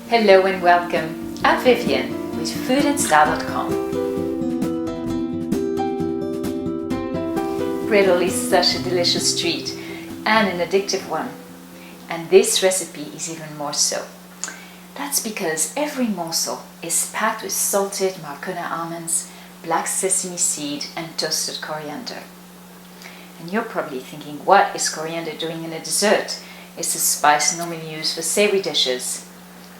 Hello and welcome. I'm Vivian with foodandstyle.com. Brittle is such a delicious treat and an addictive one. And this recipe is even more so. That's because every morsel is packed with salted Marcona almonds, black sesame seed and toasted coriander. And you're probably thinking, what is coriander doing in a dessert? It's a spice normally used for savory dishes.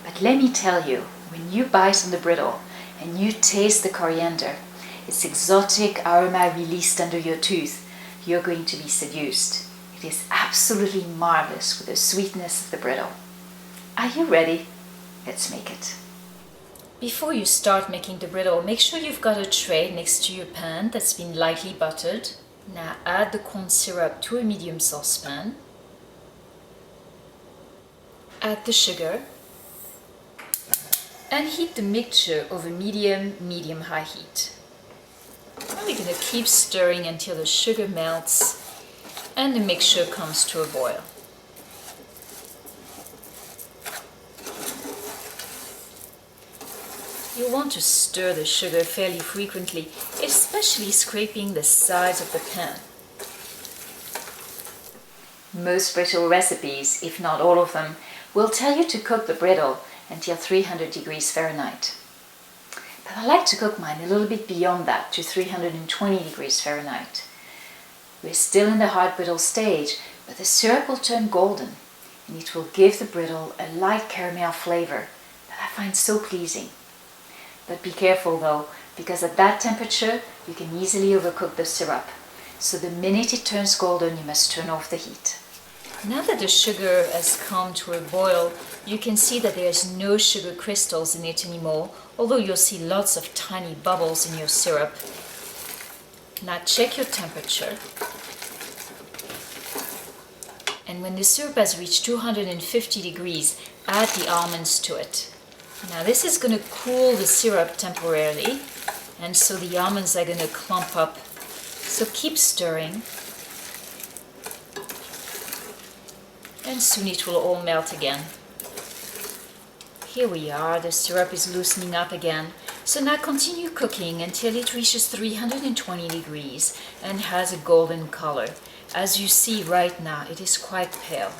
But let me tell you, when you bite on the brittle and you taste the coriander, its exotic aroma released under your tooth, you're going to be seduced. It is absolutely marvelous with the sweetness of the brittle. Are you ready? Let's make it. Before you start making the brittle, make sure you've got a tray next to your pan that's been lightly buttered. Now add the corn syrup to a medium saucepan. Add the sugar and heat the mixture over medium-high heat. And we're going to keep stirring until the sugar melts and the mixture comes to a boil. You'll want to stir the sugar fairly frequently, especially scraping the sides of the pan. Most brittle recipes, if not all of them, will tell you to cook the brittle until 300 degrees Fahrenheit. But I like to cook mine a little bit beyond that, to 320 degrees Fahrenheit. We're still in the hard brittle stage, but the syrup will turn golden and it will give the brittle a light caramel flavor that I find so pleasing. But be careful though, because at that temperature you can easily overcook the syrup. So the minute it turns golden, you must turn off the heat. Now that the sugar has come to a boil, you can see that there's no sugar crystals in it anymore, although you'll see lots of tiny bubbles in your syrup. Now check your temperature. And when the syrup has reached 250 degrees, add the almonds to it. Now this is going to cool the syrup temporarily, and so the almonds are going to clump up. So keep stirring, and soon it will all melt again. Here we are, the syrup is loosening up again. So now continue cooking until it reaches 320 degrees and has a golden color. As you see right now, it is quite pale.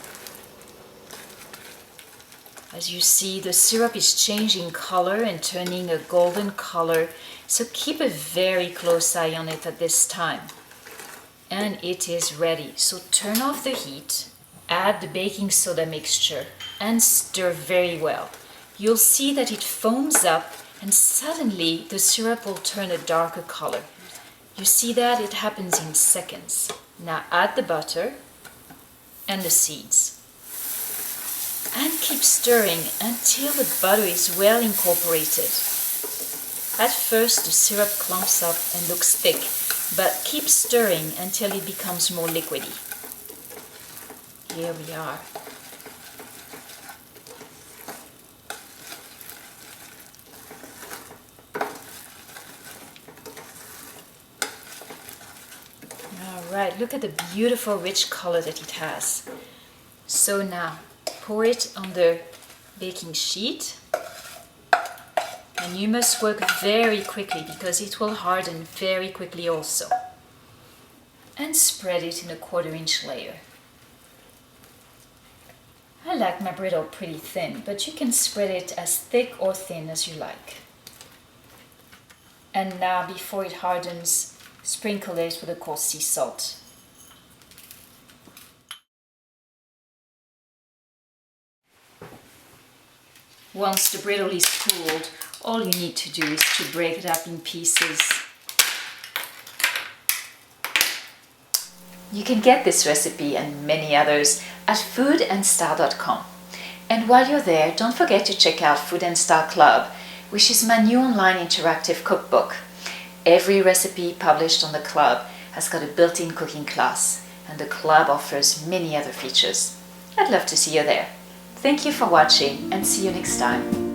As you see, the syrup is changing color and turning a golden color, so keep a very close eye on it at this time. And it is ready, so turn off the heat, add the baking soda mixture, and stir very well. You'll see that it foams up, and suddenly the syrup will turn a darker color. You see that? It happens in seconds. Now add the butter and the seeds. And keep stirring until the butter is well incorporated. At first the syrup clumps up and looks thick, but keep stirring until it becomes more liquidy. Here we are. Alright, look at the beautiful rich color that it has. So now, pour it on the baking sheet, and you must work very quickly because it will harden very quickly also. And spread it in a 1/4-inch layer. I like my brittle pretty thin, but you can spread it as thick or thin as you like. And now, before it hardens, sprinkle it with a coarse sea salt. Once the brittle is cooled, all you need to do is to break it up in pieces. You can get this recipe and many others at foodandstyle.com. And while you're there, don't forget to check out Food and Style Club, which is my new online interactive cookbook. Every recipe published on the club has got a built-in cooking class, and the club offers many other features. I'd love to see you there. Thank you for watching and see you next time.